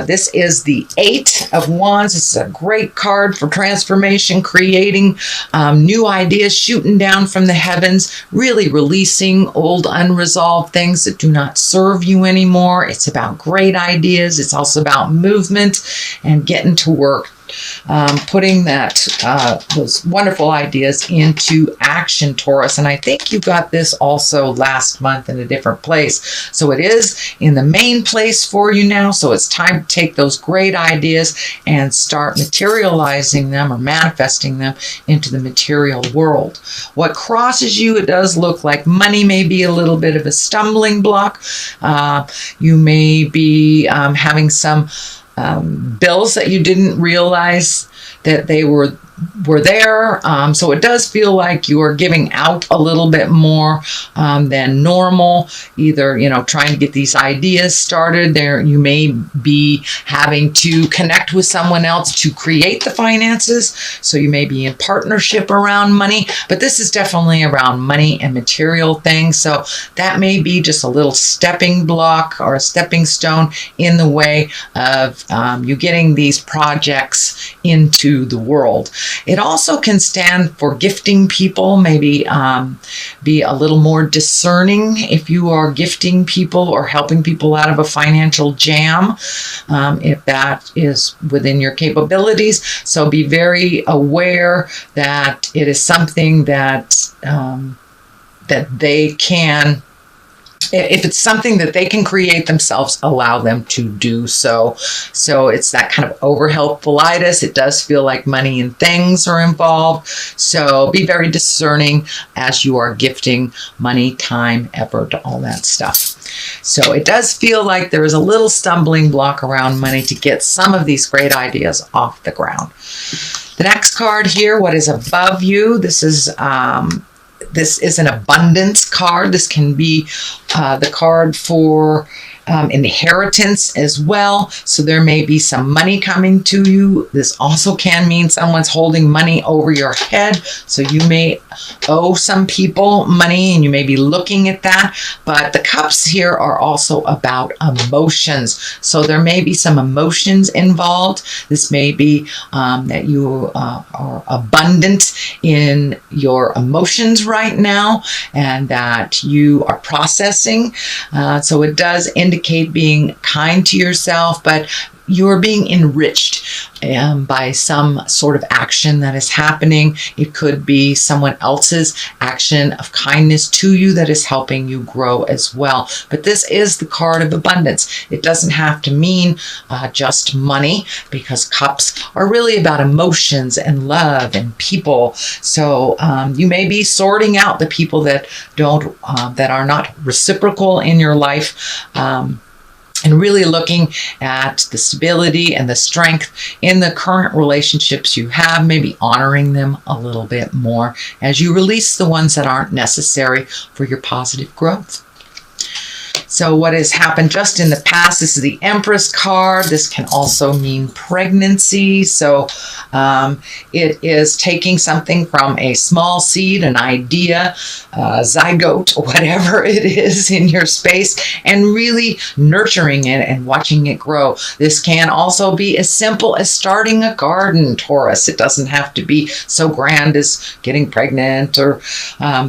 This is the Eight of Wands. This is a great card for transformation, creating new ideas, shooting down from the heavens, really releasing old unresolved things that do not serve you anymore. It's about great ideas. It's also about movement and getting to work. Putting those wonderful ideas into action, Taurus. And I think you got this also last month in a different place. So it is in the main place for you now. So it's time to take those great ideas and start materializing them or manifesting them into the material world. What crosses you, it does look like money may be a little bit of a stumbling block. You may be having some bills that you didn't realize that they were there. So it does feel like you are giving out a little bit more than normal. Either, trying to get these ideas started. There, you may be having to connect with someone else to create the finances. So you may be in partnership around money, but this is definitely around money and material things. So that may be just a little stepping block or a stepping stone in the way of you getting these projects into the world. It also can stand for gifting people, maybe be a little more discerning if you are gifting people or helping people out of a financial jam, if that is within your capabilities. So be very aware that it is something that they can, if it's something that they can create themselves, allow them to do so. So it's that kind of overhelpfulitis. It does feel like money and things are involved. So be very discerning as you are gifting money, time, effort, all that stuff. So it does feel like there is a little stumbling block around money to get some of these great ideas off the ground. The next card here, what is above you? This is an abundance card. This can be the card for inheritance as well. So there may be some money coming to you. This also can mean someone's holding money over your head. So you may owe some people money and you may be looking at that. But the cups here are also about emotions. So there may be some emotions involved. This may be that you are abundant in your emotions right now and that you are processing. So it does indicate being kind to yourself, but you're being enriched by some sort of action that is happening. It could be someone else's action of kindness to you that is helping you grow as well. But this is the card of abundance. It doesn't have to mean just money, because cups are really about emotions and love and people. So you may be sorting out the people that that are not reciprocal in your life. And really looking at the stability and the strength in the current relationships you have, maybe honoring them a little bit more as you release the ones that aren't necessary for your positive growth. So what has happened just in the past, this is the Empress card. This can also mean pregnancy. So it is taking something from a small seed, an idea, zygote, whatever it is in your space, and really nurturing it and watching it grow. This can also be as simple as starting a garden, Taurus. It doesn't have to be so grand as getting pregnant or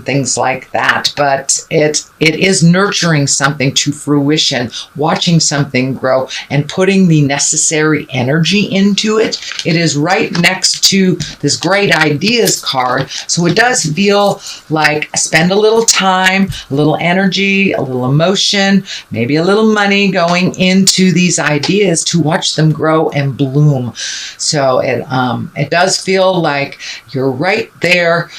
things like that, but it is nurturing something to fruition, watching something grow and putting the necessary energy into it. It is right next to this great ideas card. So it does feel like spend a little time, a little energy, a little emotion, maybe a little money going into these ideas to watch them grow and bloom. So it does feel like you're right there.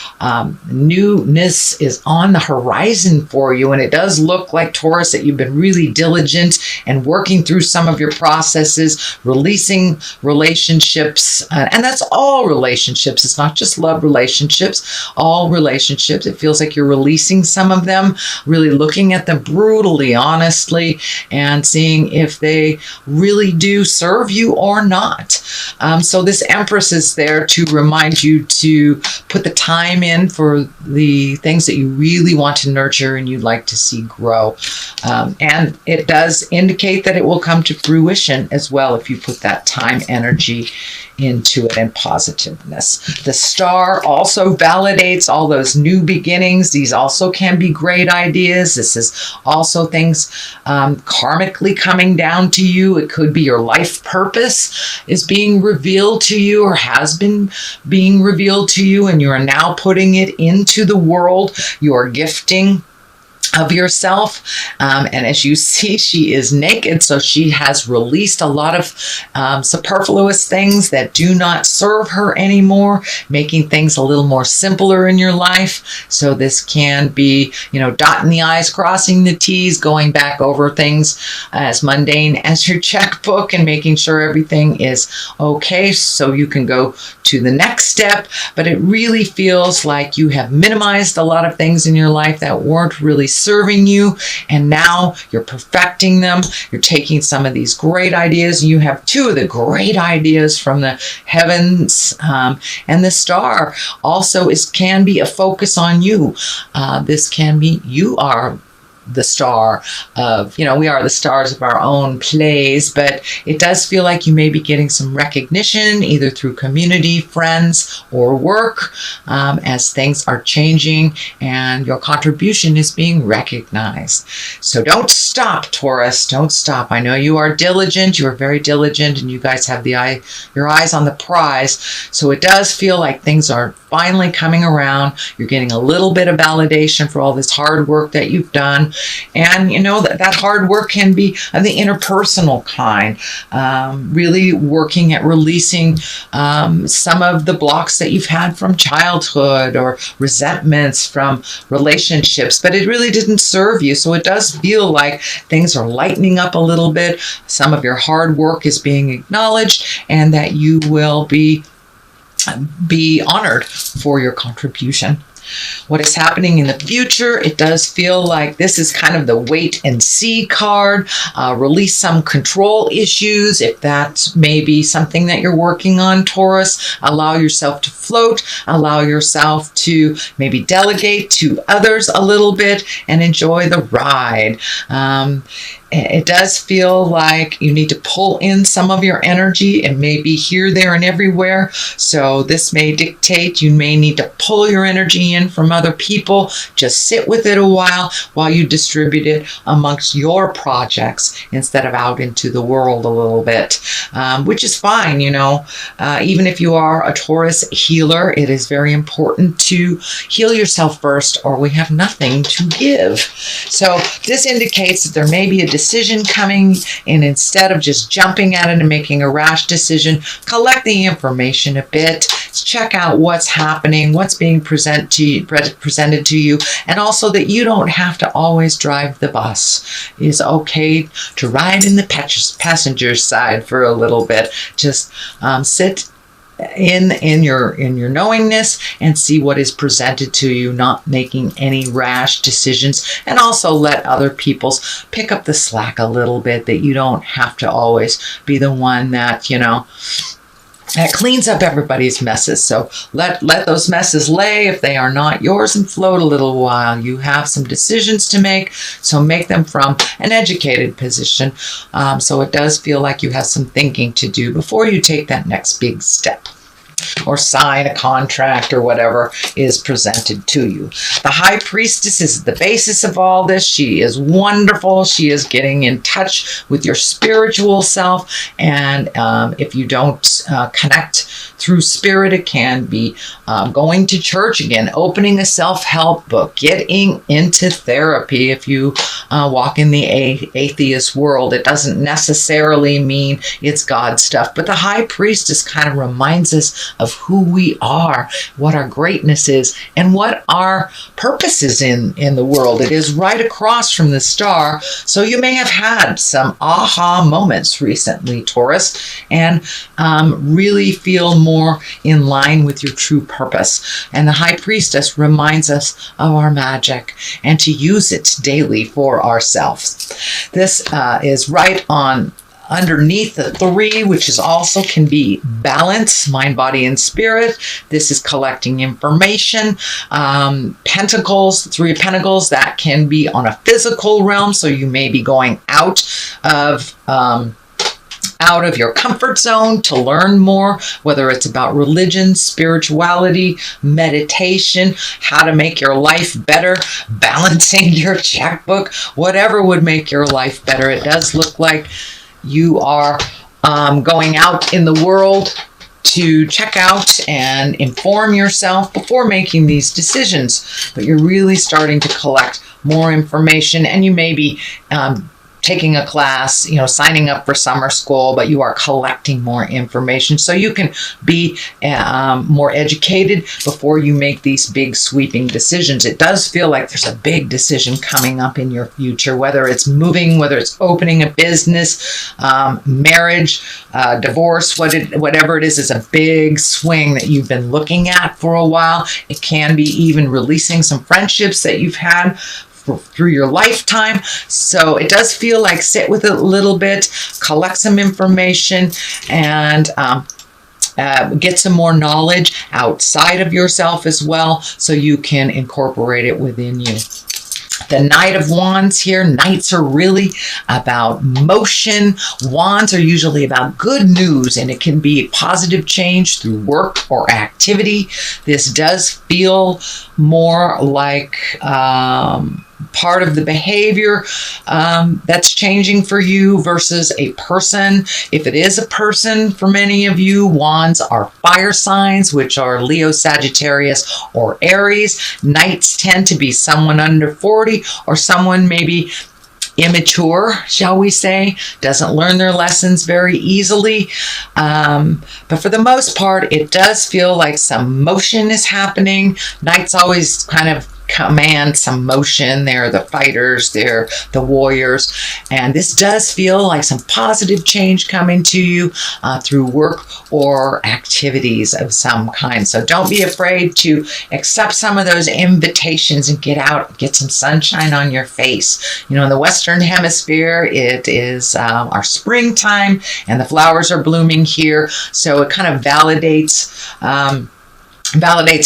Newness is on the horizon for you. And it does look like, Taurus, that you've been really diligent and working through some of your processes, releasing relationships. And that's all relationships. It's not just love relationships, all relationships. It feels like you're releasing some of them, really looking at them brutally, honestly, and seeing if they really do serve you or not. So this Empress is there to remind you to put the time in for the things that you really want to nurture and you'd like to see grow. And it does indicate that it will come to fruition as well if you put that time, energy into it, and positiveness. The star also validates all those new beginnings. These also can be great ideas. This is also things karmically coming down to you. It could be your life purpose is being revealed to you, or has been being revealed to you, and you are now putting it into the world. You are gifting of yourself. And as you see, she is naked, so she has released a lot of superfluous things that do not serve her anymore, making things a little more simpler in your life. So this can be, dotting the I's, crossing the T's, going back over things as mundane as your checkbook, and making sure everything is okay so you can go to the next step. But it really feels like you have minimized a lot of things in your life that weren't really serving you, and now you're perfecting them. You're taking some of these great ideas, and you have two of the great ideas from the heavens, and the star also can be a focus on you. This can be, you are the star of, we are the stars of our own plays, but it does feel like you may be getting some recognition either through community, friends, or work, as things are changing and your contribution is being recognized. So don't stop, Taurus. Don't stop. I know you are diligent. You are very diligent, and you guys have your eyes on the prize. So it does feel like things are finally coming around. You're getting a little bit of validation for all this hard work that you've done. And that hard work can be of the interpersonal kind, really working at releasing some of the blocks that you've had from childhood, or resentments from relationships, but it really didn't serve you. So it does feel like things are lightening up a little bit. Some of your hard work is being acknowledged, and that you will be honored for your contribution. What is happening in the future? It does feel like this is kind of the wait and see card. Release some control issues. If that may be something that you're working on, Taurus, allow yourself to float. Allow yourself to maybe delegate to others a little bit and enjoy the ride. It does feel like you need to pull in some of your energy. It may be here, there, and everywhere. So this may dictate you may need to pull your energy in from other people. Just sit with it a while you distribute it amongst your projects instead of out into the world a little bit, which is fine. Even if you are a Taurus healer, it is very important to heal yourself first, or we have nothing to give. So this indicates that there may be a decision coming, and instead of just jumping at it and making a rash decision, collect the information a bit, check out what's happening, what's being presented to you, and also that you don't have to always drive the bus. It is okay to ride in the passenger side for a little bit. Just sit in your knowingness and see what is presented to you, not making any rash decisions, and also let other people's pick up the slack a little bit, that you don't have to always be the one that that cleans up everybody's messes. So let those messes lay if they are not yours, and float a little while. You have some decisions to make, so make them from an educated position. So it does feel like you have some thinking to do before you take that next big step, or sign a contract, or whatever is presented to you. The High Priestess is the basis of all this. She is wonderful. She is getting in touch with your spiritual self, and if you don't connect through spirit, it can be going to church again, opening a self-help book, getting into therapy. If you walk in the atheist world, it doesn't necessarily mean it's God stuff, but the High Priestess kind of reminds us of who we are, what our greatness is, and what our purpose is in the world. It is right across from the star. So you may have had some aha moments recently, Taurus, and really feel more in line with your true purpose. And the High Priestess reminds us of our magic and to use it daily for ourselves. This is right on underneath the 3, which is also can be balance, mind, body, and spirit. This is collecting information. Pentacles, 3 of Pentacles, that can be on a physical realm. So you may be going out of your comfort zone to learn more, whether it's about religion, spirituality, meditation, how to make your life better, balancing your checkbook, whatever would make your life better. It does look like you are going out in the world to check out and inform yourself before making these decisions, but you're really starting to collect more information, and you may be taking a class, signing up for summer school, but you are collecting more information so you can be more educated before you make these big sweeping decisions. It does feel like there's a big decision coming up in your future, whether it's moving, whether it's opening a business, marriage, divorce, whatever it is a big swing that you've been looking at for a while. It can be even releasing some friendships that you've had through your lifetime. So it does feel like sit with it a little bit, collect some information, and get some more knowledge outside of yourself as well, so you can incorporate it within you. The Knight of Wands here. Knights are really about motion. Wands are usually about good news, and it can be positive change through work or activity. This does feel more like part of the behavior that's changing for you versus a person. If it is a person, for many of you, Wands are fire signs, which are Leo, Sagittarius, or Aries. Knights tend to be someone under 40 or someone maybe immature, shall we say, doesn't learn their lessons very easily. But for the most part, it does feel like some motion is happening. Knights always kind of command some motion. They're the fighters, they're the warriors, and this does feel like some positive change coming to you through work or activities of some kind. So don't be afraid to accept some of those invitations and get out, get some sunshine on your face. In the Western Hemisphere, it is our springtime, and the flowers are blooming here, so it kind of validates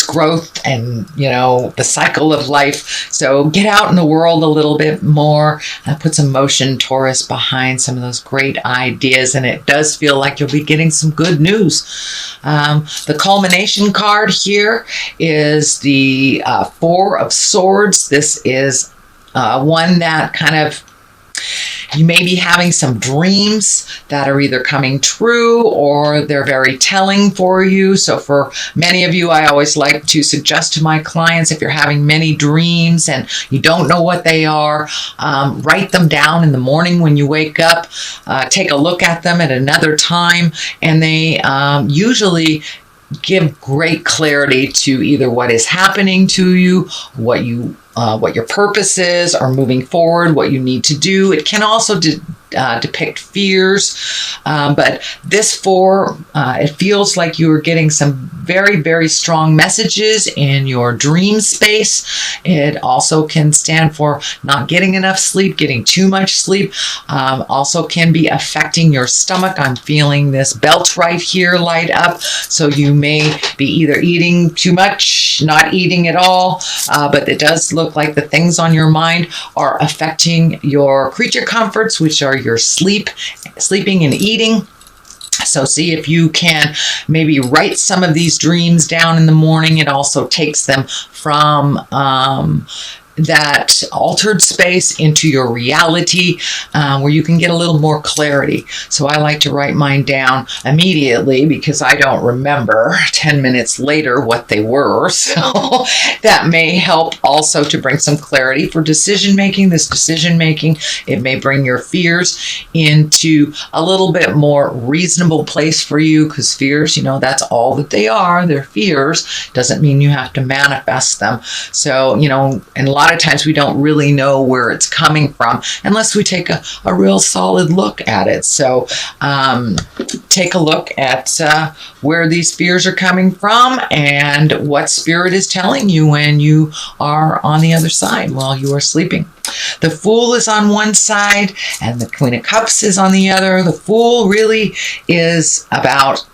growth and the cycle of life. So get out in the world a little bit more, put some motion, Taurus, behind some of those great ideas, and it does feel like you'll be getting some good news. The culmination card here is the 4 of Swords. This is one that kind of, you may be having some dreams that are either coming true or they're very telling for you. So for many of you, I always like to suggest to my clients, if you're having many dreams and you don't know what they are, write them down in the morning when you wake up. Take a look at them at another time, and they usually give great clarity to either what is happening to you, what your purpose is, or moving forward, what you need to do. It can also depict fears, but this 4, it feels like you are getting some very, very strong messages in your dream space. It also can stand for not getting enough sleep, getting too much sleep. Also can be affecting your stomach. I'm feeling this belt right here light up, so you may be either eating too much, not eating at all, but it does look like the things on your mind are affecting your creature comforts, which are your sleeping and eating. So see if you can maybe write some of these dreams down in the morning. It also takes them from that altered space into your reality, where you can get a little more clarity. So I like to write mine down immediately because I don't remember 10 minutes later what they were. So that may help also to bring some clarity for decision making. This decision making, it may bring your fears into a little bit more reasonable place for you, because fears, that's all that they are. They're fears. Doesn't mean you have to manifest them. So, in life, lot of times we don't really know where it's coming from unless we take a real solid look at it. So take a look at where these fears are coming from and what spirit is telling you when you are on the other side while you are sleeping. The Fool is on one side and the Queen of Cups is on the other. The Fool really is about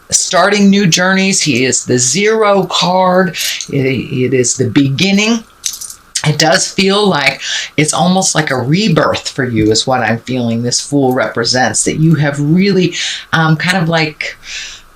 starting new journeys. He is the 0 card. It is the beginning. It does feel like it's almost like a rebirth for you is what I'm feeling this Fool represents, that you have really kind of like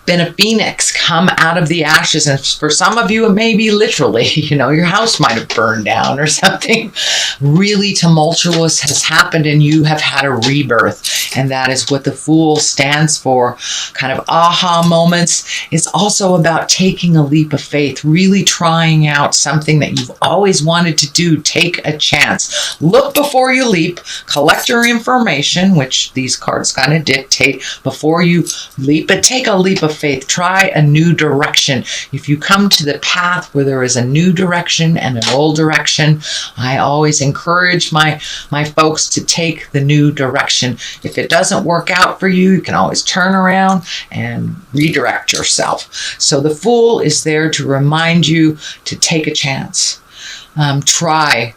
been a phoenix, come out of the ashes. And for some of you, it may be literally, your house might have burned down or something really tumultuous has happened and you have had a rebirth. And that is what the Fool stands for, kind of aha moments. It's also about taking a leap of faith, really trying out something that you've always wanted to do. Take a chance. Look before you leap. Collect your information, which these cards kind of dictate before you leap, but take a leap of faith. Try a new direction. If you come to the path where there is a new direction and an old direction, I always encourage my folks to take the new direction. If it doesn't work out for you, you can always turn around and redirect yourself. So the Fool is there to remind you to take a chance. Try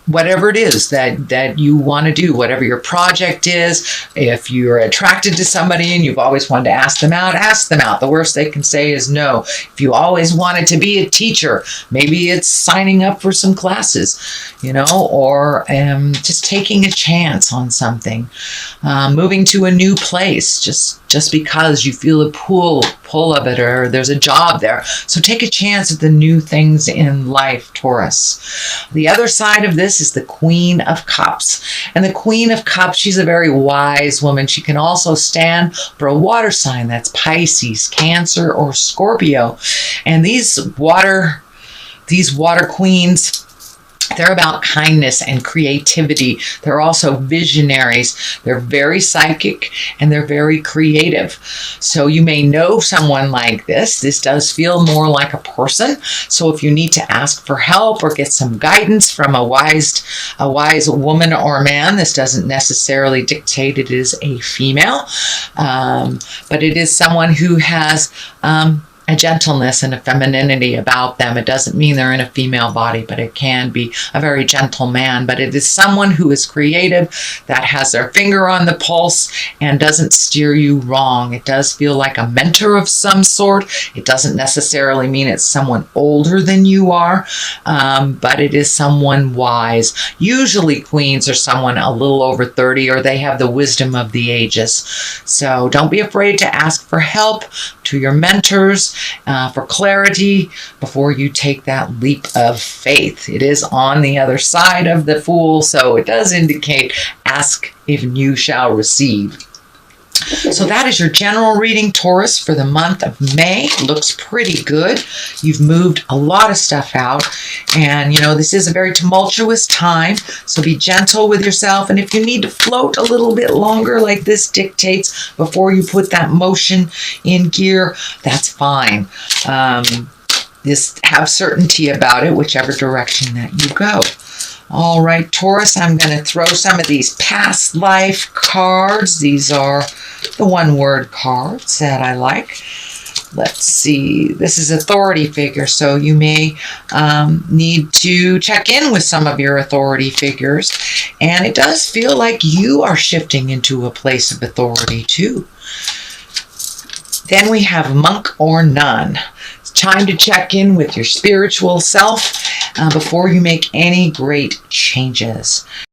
whatever it is that you want to do, whatever your project is. If you're attracted to somebody and you've always wanted to ask them out, ask them out. The worst they can say is no. If you always wanted to be a teacher, maybe it's signing up for some classes, or just taking a chance on something. Moving to a new place, just because you feel a pull of it, or there's a job there. So take a chance at the new things in life, Taurus. The other side of this is the Queen of Cups. And the Queen of Cups, she's a very wise woman. She can also stand for a water sign. That's Pisces, Cancer, or Scorpio. And these water queens, they're about kindness and creativity. They're also visionaries. They're very psychic and they're very creative. So you may know someone like this. This does feel more like a person. So if you need to ask for help or get some guidance from a wise woman or man, this doesn't necessarily dictate it is a female, but it is someone who has a gentleness and a femininity about them. It doesn't mean they're in a female body, but it can be a very gentle man. But it is someone who is creative, that has their finger on the pulse and doesn't steer you wrong. It does feel like a mentor of some sort. It doesn't necessarily mean it's someone older than you are, but it is someone wise. Usually queens are someone a little over 30, or they have the wisdom of the ages. So don't be afraid to ask for help to your mentors, for clarity before you take that leap of faith. It is on the other side of the Fool, so it does indicate ask and you shall receive. So that is your general reading, Taurus, for the month of May. Looks pretty good. You've moved a lot of stuff out. And, this is a very tumultuous time. So be gentle with yourself. And if you need to float a little bit longer, like this dictates, before you put that motion in gear, that's fine. Just have certainty about it, whichever direction that you go. All right, Taurus, I'm going to throw some of these past life cards. These are the one-word cards that I like. Let's see. This is authority figure, so you may need to check in with some of your authority figures. And it does feel like you are shifting into a place of authority, too. Then we have Monk or Nun. It's time to check in with your spiritual self before you make any great changes.